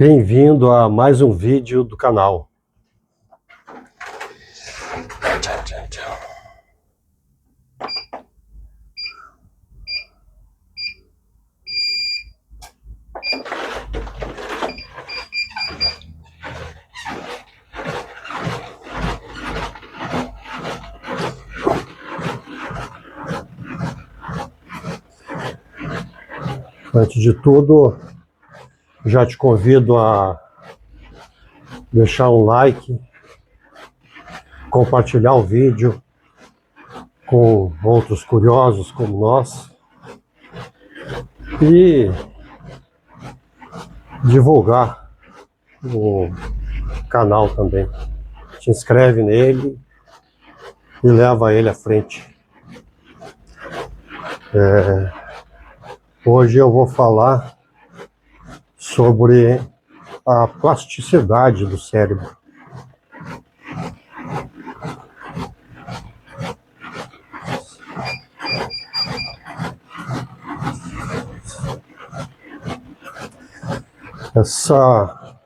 Bem-vindo a mais um vídeo do canal. Antes de tudo, já te convido a deixar um like, compartilhar o vídeo com outros curiosos como nós e divulgar o canal também. Te inscreve nele e leva ele à frente. Hoje eu vou falar sobre a plasticidade do cérebro. Essa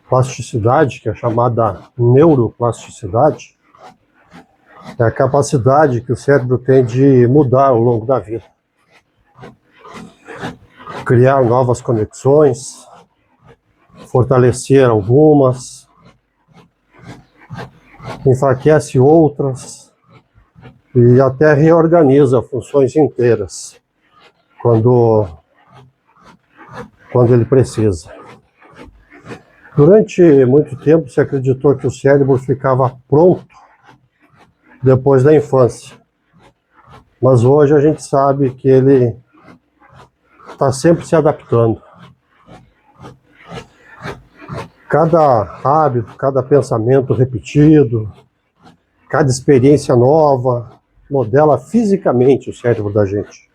plasticidade, que é chamada neuroplasticidade, é a capacidade que o cérebro tem de mudar ao longo da vida. Criar novas conexões, fortalecer algumas, enfraquece outras e até reorganiza funções inteiras quando ele precisa. Durante muito tempo se acreditou que o cérebro ficava pronto depois da infância, mas hoje a gente sabe que ele está sempre se adaptando. Cada hábito, cada pensamento repetido, cada experiência nova modela fisicamente o cérebro da gente.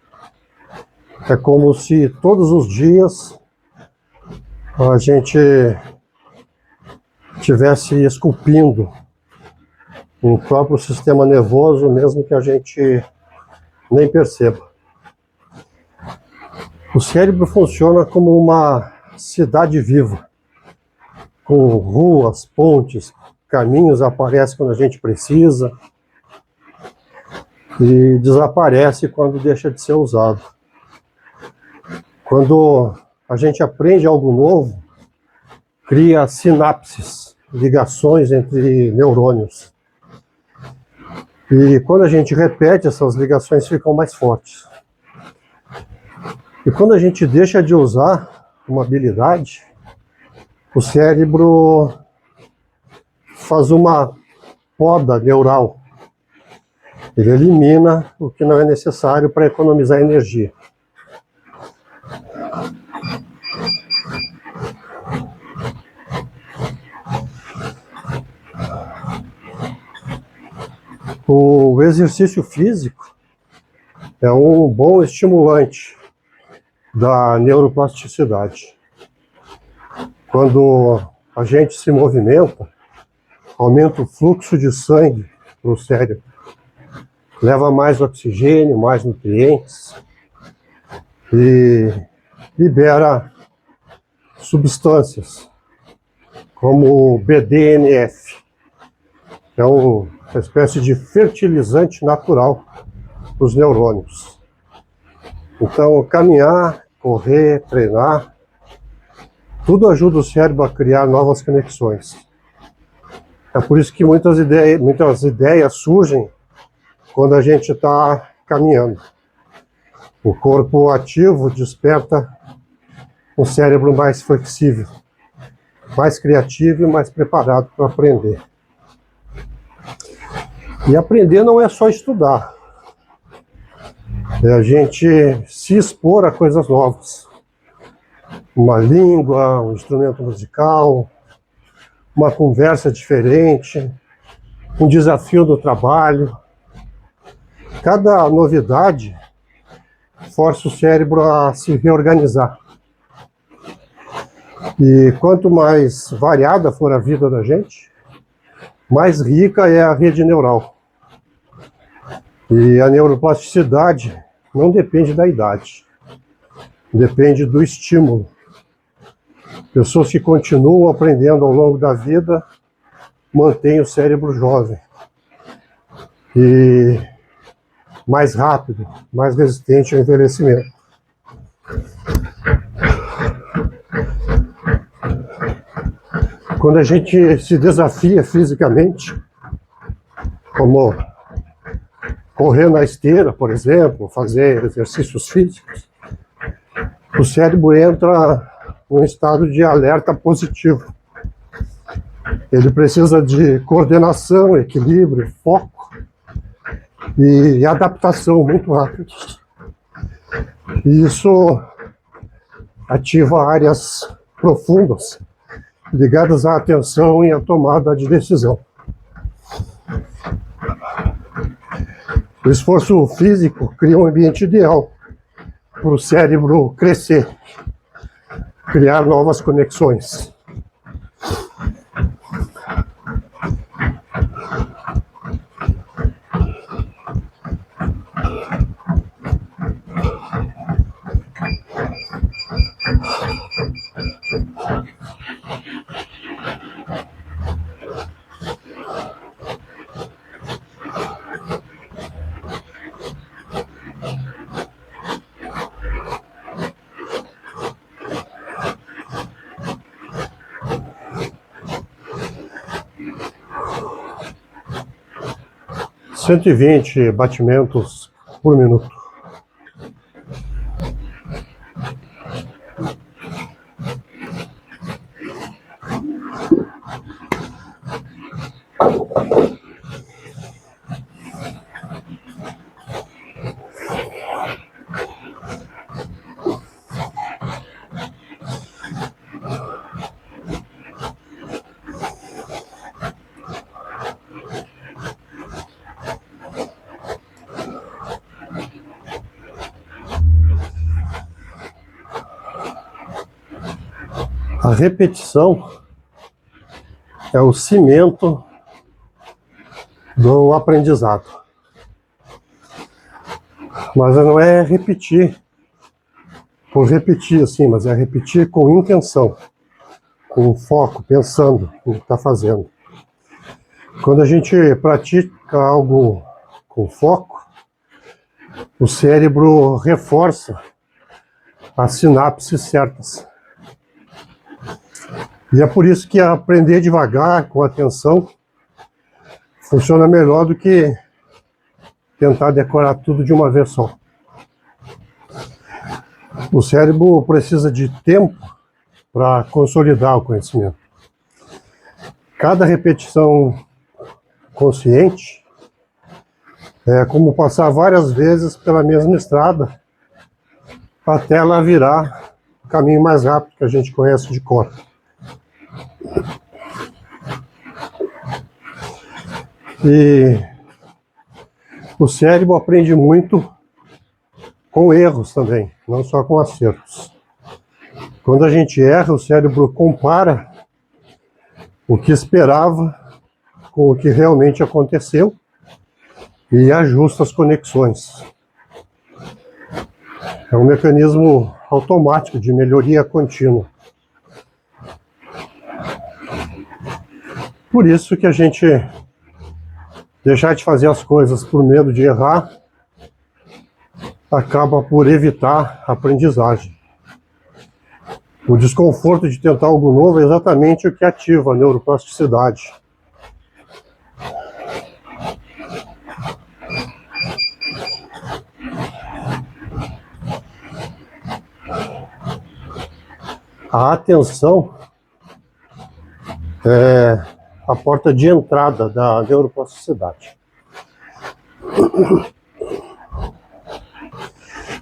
É como se todos os dias a gente estivesse esculpindo o próprio sistema nervoso, mesmo que a gente nem perceba. O cérebro funciona como uma cidade viva, com ruas, pontes, caminhos, aparece quando a gente precisa e desaparece quando deixa de ser usado. Quando a gente aprende algo novo, cria sinapses, ligações entre neurônios. E quando a gente repete, essas ligações ficam mais fortes. E quando a gente deixa de usar uma habilidade, o cérebro faz uma poda neural. Ele elimina o que não é necessário para economizar energia. O exercício físico é um bom estimulante da neuroplasticidade. Quando a gente se movimenta, aumenta o fluxo de sangue no cérebro, leva mais oxigênio, mais nutrientes e libera substâncias como o BDNF, que é uma espécie de fertilizante natural para os neurônios. Então, caminhar, correr, treinar, tudo ajuda o cérebro a criar novas conexões. É por isso que muitas ideias surgem quando a gente está caminhando. O corpo ativo desperta um cérebro mais flexível, mais criativo e mais preparado para aprender. E aprender não é só estudar. É a gente se expor a coisas novas. Uma língua, um instrumento musical, uma conversa diferente, um desafio do trabalho. Cada novidade força o cérebro a se reorganizar. E quanto mais variada for a vida da gente, mais rica é a rede neural. E a neuroplasticidade não depende da idade, depende do estímulo. Pessoas que continuam aprendendo ao longo da vida mantêm o cérebro jovem e mais rápido, mais resistente ao envelhecimento. Quando a gente se desafia fisicamente, como correr na esteira, por exemplo, fazer exercícios físicos, o cérebro entra num estado de alerta positivo. Ele precisa de coordenação, equilíbrio, foco e adaptação muito rápido. E isso ativa áreas profundas ligadas à atenção e à tomada de decisão. O esforço físico cria um ambiente ideal para o cérebro crescer, criar novas conexões. Cento e 120 batimentos por minuto. A repetição é o cimento do aprendizado. Mas não é repetir por repetir assim, mas é repetir com intenção, com foco, pensando no que está fazendo. Quando a gente pratica algo com foco, o cérebro reforça as sinapses certas. E é por isso que aprender devagar, com atenção, funciona melhor do que tentar decorar tudo de uma vez só. O cérebro precisa de tempo para consolidar o conhecimento. Cada repetição consciente é como passar várias vezes pela mesma estrada até ela virar o caminho mais rápido que a gente conhece de cor. E o cérebro aprende muito com erros também, não só com acertos. Quando a gente erra, o cérebro compara o que esperava com o que realmente aconteceu e ajusta as conexões. É um mecanismo automático de melhoria contínua. Por isso que a gente deixar de fazer as coisas por medo de errar acaba por evitar a aprendizagem. O desconforto de tentar algo novo é exatamente o que ativa a neuroplasticidade. A atenção é a porta de entrada da neuroplasticidade.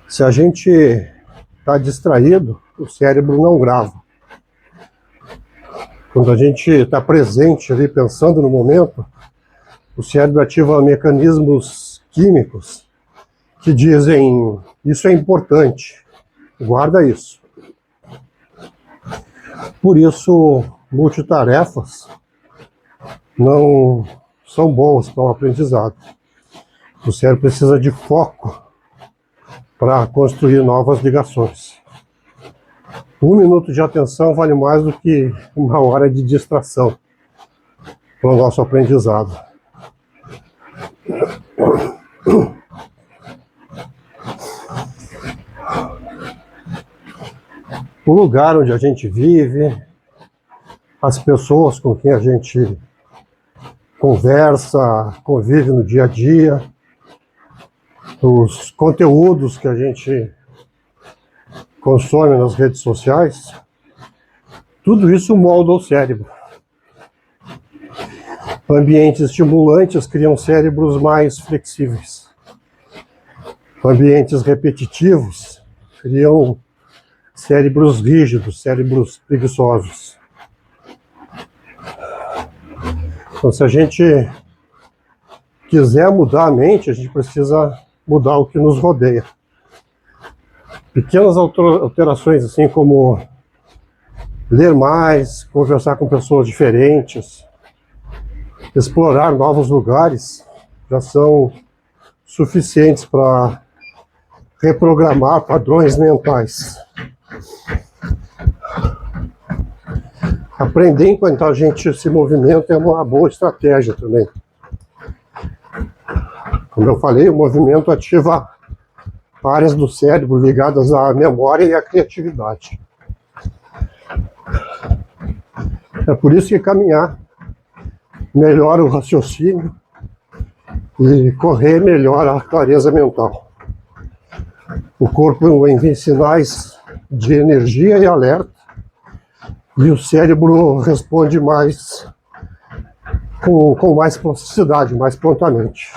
Se a gente está distraído, o cérebro não grava. Quando a gente está presente ali, pensando no momento, o cérebro ativa mecanismos químicos que dizem: isso é importante, guarda isso. Por isso, multitarefas não são boas para o aprendizado. O cérebro precisa de foco para construir novas ligações. Um minuto de atenção vale mais do que uma hora de distração para o nosso aprendizado. O lugar onde a gente vive, as pessoas com quem a gente conversa, convive no dia a dia, os conteúdos que a gente consome nas redes sociais, tudo isso molda o cérebro. Ambientes estimulantes criam cérebros mais flexíveis. Ambientes repetitivos criam cérebros rígidos, cérebros preguiçosos. Então, se a gente quiser mudar a mente, a gente precisa mudar o que nos rodeia. Pequenas alterações, assim como ler mais, conversar com pessoas diferentes, explorar novos lugares, já são suficientes para reprogramar padrões mentais. Aprender enquanto a gente se movimenta é uma boa estratégia também. Como eu falei, o movimento ativa áreas do cérebro ligadas à memória e à criatividade. É por isso que caminhar melhora o raciocínio e correr melhora a clareza mental. O corpo envia sinais de energia e alerta, e o cérebro responde mais com mais plasticidade, mais prontamente.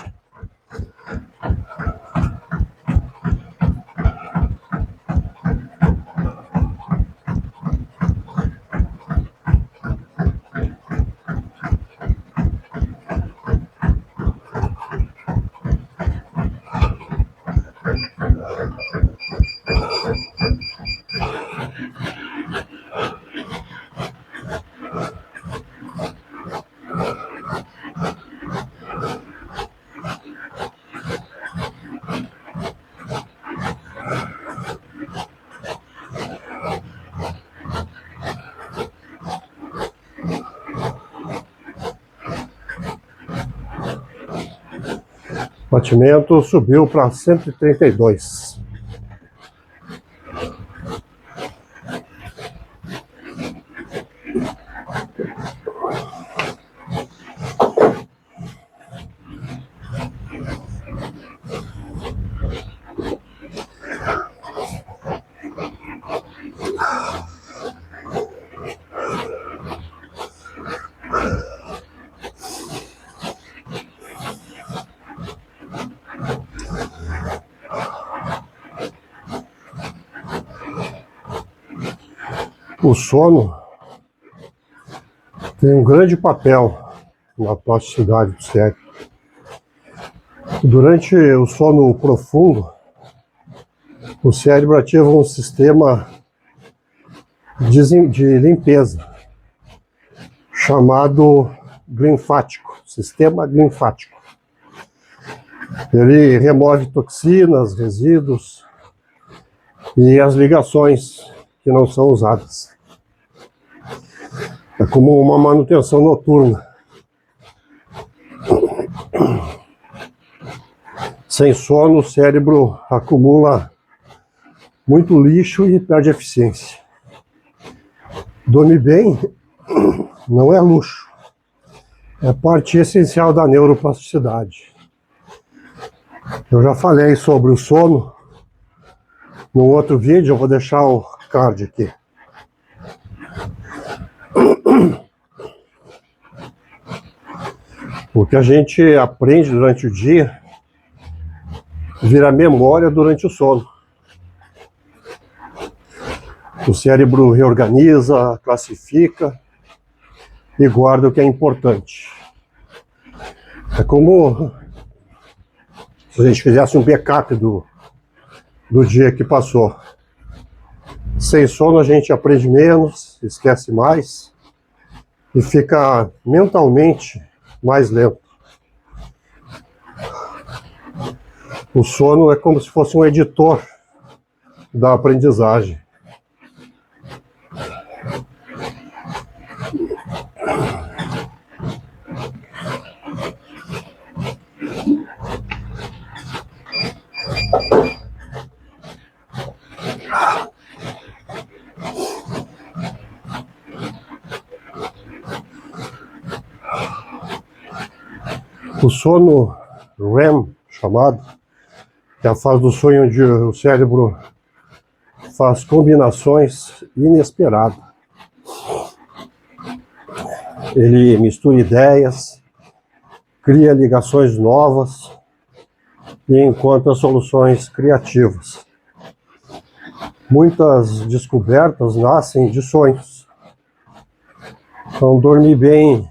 O batimento subiu para 132. O sono tem um grande papel na plasticidade do cérebro. Durante o sono profundo, o cérebro ativa um sistema de limpeza chamado linfático, sistema linfático. Ele remove toxinas, resíduos e as ligações que não são usadas. É como uma manutenção noturna. Sem sono, o cérebro acumula muito lixo e perde eficiência. Dormir bem não é luxo, é parte essencial da neuroplasticidade. Eu já falei sobre o sono num outro vídeo, eu vou deixar o card aqui. O que a gente aprende durante o dia vira memória durante o sono. O cérebro reorganiza, classifica e guarda o que é importante. É como se a gente fizesse um backup do dia que passou. Sem sono a gente aprende menos, esquece mais e fica mentalmente mais lento. O sono é como se fosse um editor da aprendizagem. O sono REM, chamado, é a fase do sonho onde o cérebro faz combinações inesperadas. Ele mistura ideias, cria ligações novas e encontra soluções criativas. Muitas descobertas nascem de sonhos. Então, dormir bem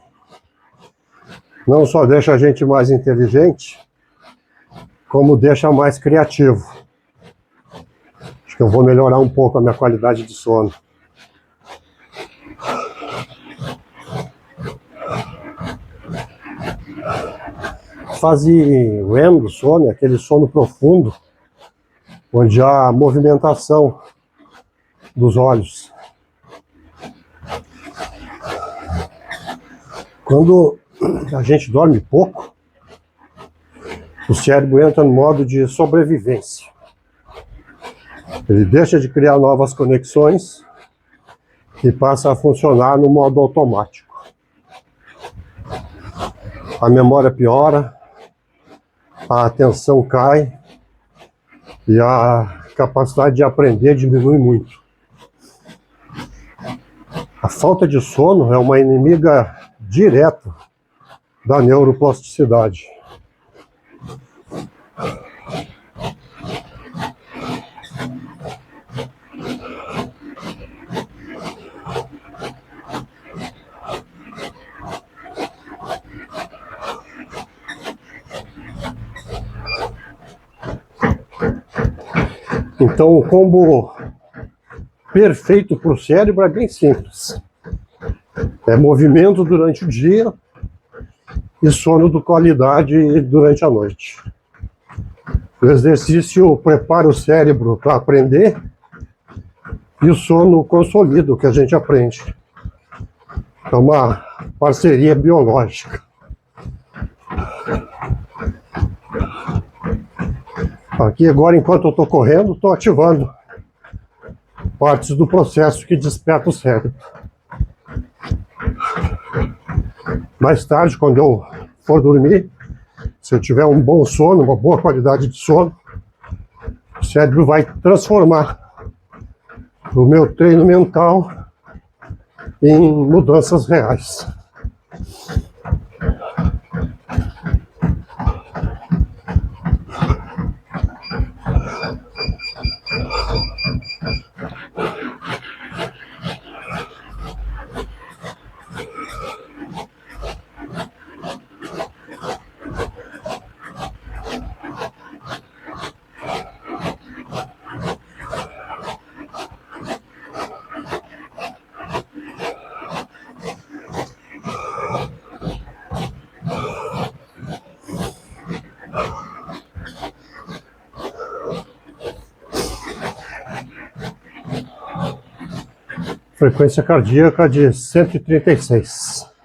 não só deixa a gente mais inteligente, como deixa mais criativo. Acho que eu vou melhorar um pouco a minha qualidade de sono. Fase REM do sono, aquele sono profundo, onde há movimentação dos olhos. Quando a gente dorme pouco, o cérebro entra no modo de sobrevivência. Ele deixa de criar novas conexões e passa a funcionar no modo automático. A memória piora, a atenção cai e a capacidade de aprender diminui muito. A falta de sono é uma inimiga direta da neuroplasticidade. Então, o combo perfeito para o cérebro é bem simples. É movimento durante o dia e sono de qualidade durante a noite. O exercício prepara o cérebro para aprender e o sono consolida o que a gente aprende. É uma parceria biológica. Aqui agora, enquanto eu estou correndo, estou ativando partes do processo que desperta o cérebro. Mais tarde, quando eu for dormir, se eu tiver um bom sono, uma boa qualidade de sono, o cérebro vai transformar o meu treino mental em mudanças reais. Frequência cardíaca de 136.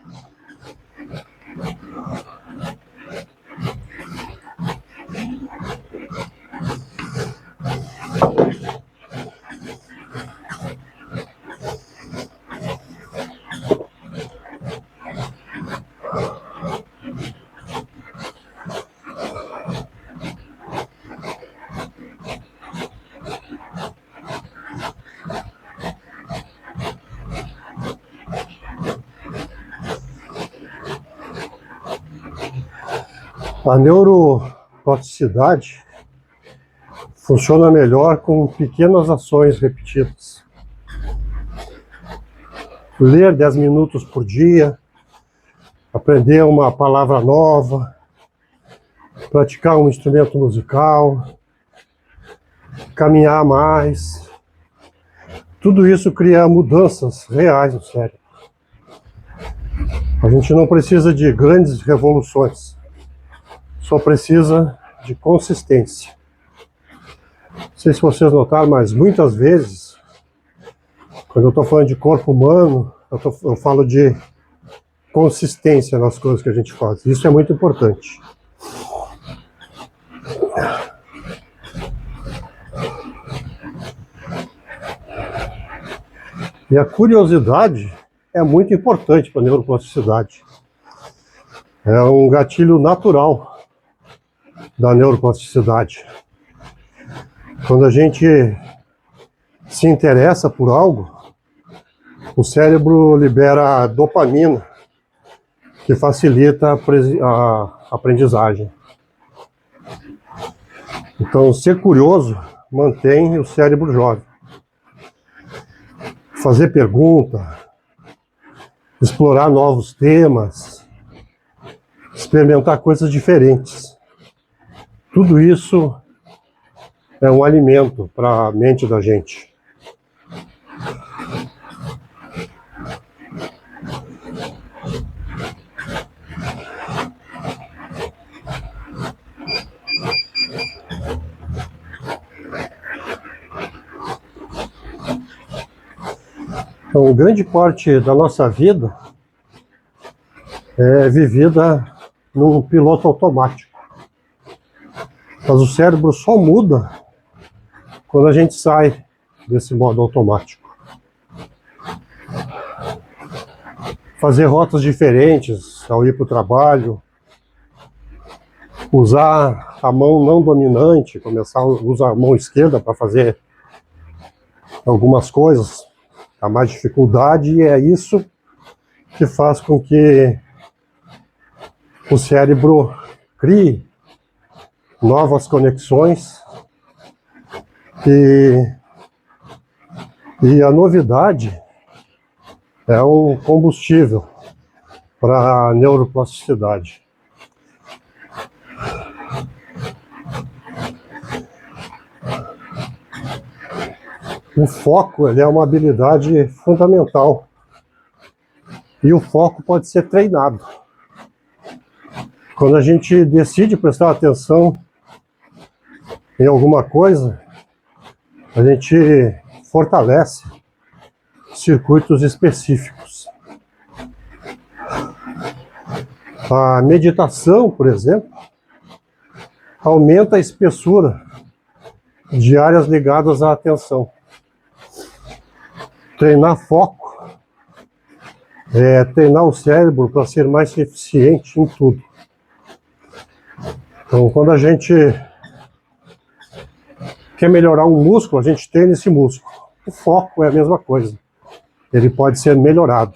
A neuroplasticidade funciona melhor com pequenas ações repetidas. Ler 10 minutos por dia, aprender uma palavra nova, praticar um instrumento musical, caminhar mais. Tudo isso cria mudanças reais no cérebro. A gente não precisa de grandes revoluções. Só precisa de consistência. Não sei se vocês notaram, mas muitas vezes, quando eu estou falando de corpo humano, eu falo de consistência nas coisas que a gente faz. Isso é muito importante. E a curiosidade é muito importante para a neuroplasticidade. É um gatilho natural da neuroplasticidade. Quando a gente se interessa por algo, o cérebro libera dopamina, que facilita a aprendizagem. Então, ser curioso mantém o cérebro jovem. Fazer pergunta, explorar novos temas, experimentar coisas diferentes. Tudo isso é um alimento para a mente da gente. Então, grande parte da nossa vida é vivida num piloto automático. Mas o cérebro só muda quando a gente sai desse modo automático. Fazer rotas diferentes ao ir para o trabalho, usar a mão não dominante, começar a usar a mão esquerda para fazer algumas coisas, há mais dificuldade, e é isso que faz com que o cérebro crie novas conexões e a novidade é um combustível para a neuroplasticidade. O foco, ele é uma habilidade fundamental e o foco pode ser treinado. Quando a gente decide prestar atenção em alguma coisa, a gente fortalece circuitos específicos. A meditação, por exemplo, aumenta a espessura de áreas ligadas à atenção. Treinar foco é treinar o cérebro para ser mais eficiente em tudo. Então, quando a gente quer melhorar um músculo, a gente treina esse músculo. O foco é a mesma coisa. Ele pode ser melhorado.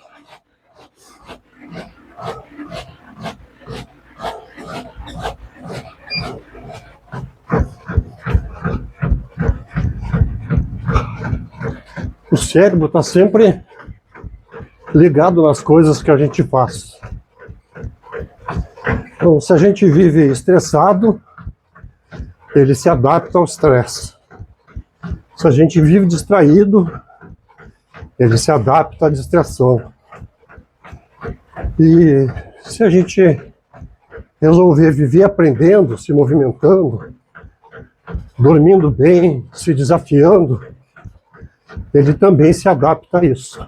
O cérebro está sempre ligado nas coisas que a gente faz. Então, se a gente vive estressado, ele se adapta ao estresse. Se a gente vive distraído, ele se adapta à distração. E se a gente resolver viver aprendendo, se movimentando, dormindo bem, se desafiando, ele também se adapta a isso.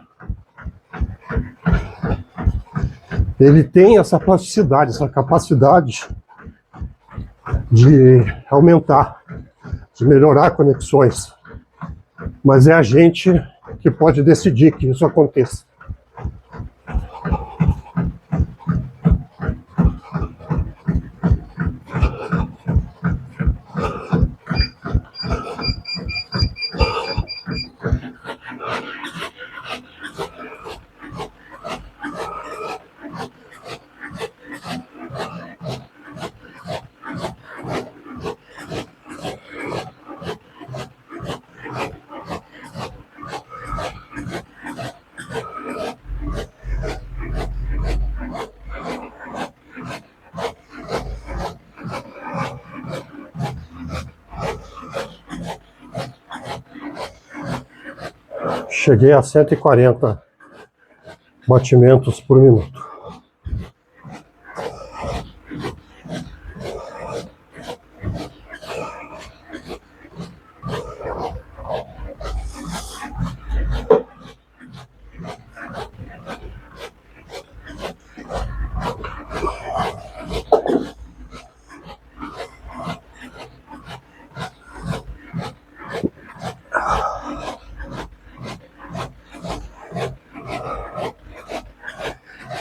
Ele tem essa plasticidade, essa capacidade de aumentar, de melhorar conexões. Mas é a gente que pode decidir que isso aconteça. Cheguei a 140 batimentos por minuto.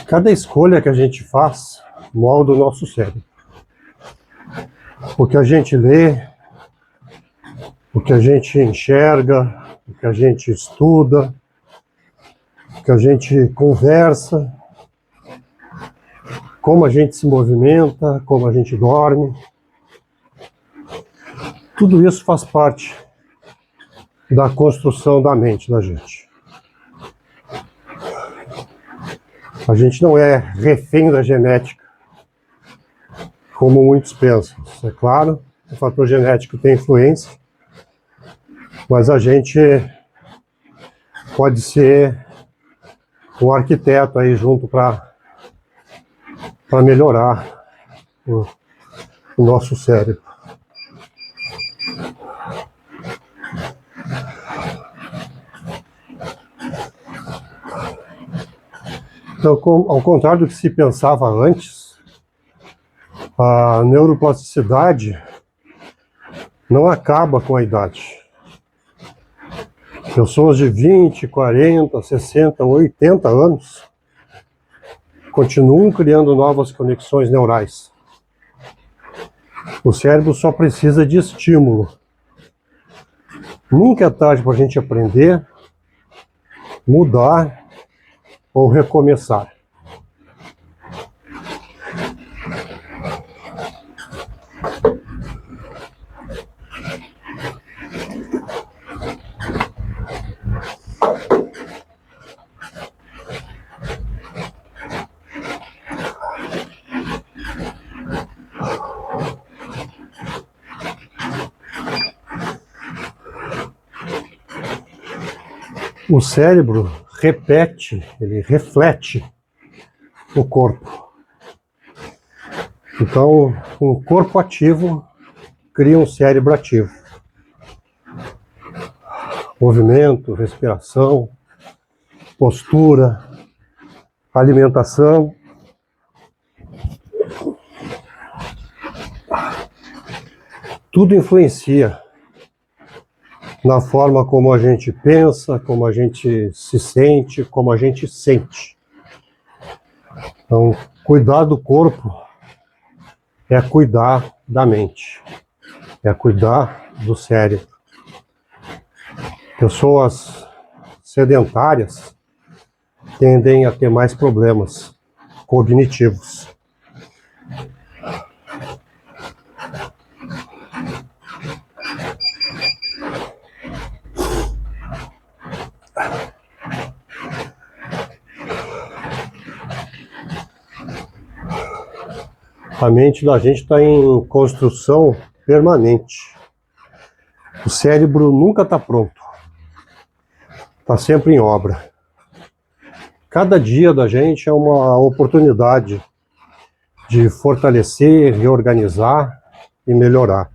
Cada escolha que a gente faz molda o nosso cérebro. O que a gente lê, o que a gente enxerga, o que a gente estuda, o que a gente conversa, como a gente se movimenta, como a gente dorme. Tudo isso faz parte da construção da mente da gente. A gente não é refém da genética, como muitos pensam. É claro, o fator genético tem influência, mas a gente pode ser um arquiteto aí junto para melhorar o nosso cérebro. Então, ao contrário do que se pensava antes, a neuroplasticidade não acaba com a idade. Pessoas de 20, 40, 60, 80 anos continuam criando novas conexões neurais. O cérebro só precisa de estímulo. Nunca é tarde para a gente aprender, mudar ou recomeçar. O cérebro repete, ele reflete o corpo. Então, um corpo ativo cria um cérebro ativo. Movimento, respiração, postura, alimentação. Tudo influencia na forma como a gente pensa, como a gente se sente, como a gente sente. Então, cuidar do corpo é cuidar da mente, é cuidar do cérebro. Pessoas sedentárias tendem a ter mais problemas cognitivos. A mente da gente está em construção permanente. O cérebro nunca está pronto. Está sempre em obra. Cada dia da gente é uma oportunidade de fortalecer, reorganizar e melhorar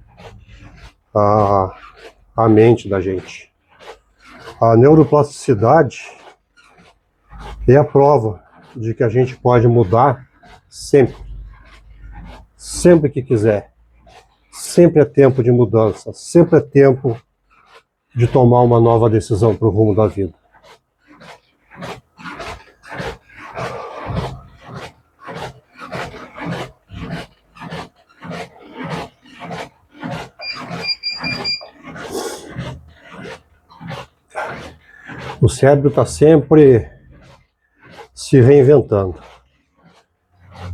a mente da gente. A neuroplasticidade é a prova de que a gente pode mudar sempre. Sempre que quiser. Sempre é tempo de mudança. Sempre é tempo de tomar uma nova decisão para o rumo da vida. O cérebro está sempre se reinventando.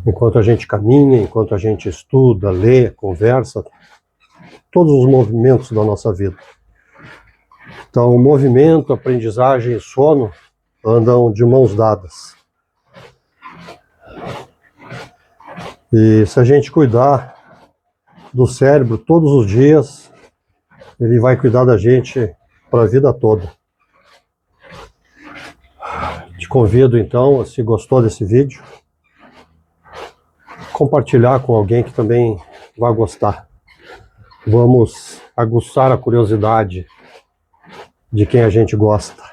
Enquanto a gente caminha, enquanto a gente estuda, lê, conversa, todos os movimentos da nossa vida. Então, o movimento, aprendizagem e sono andam de mãos dadas. E se a gente cuidar do cérebro todos os dias, ele vai cuidar da gente para a vida toda. Te convido então, se gostou desse vídeo, compartilhar com alguém que também vai gostar. Vamos aguçar a curiosidade de quem a gente gosta.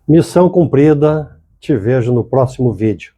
Missão cumprida. Te vejo no próximo vídeo.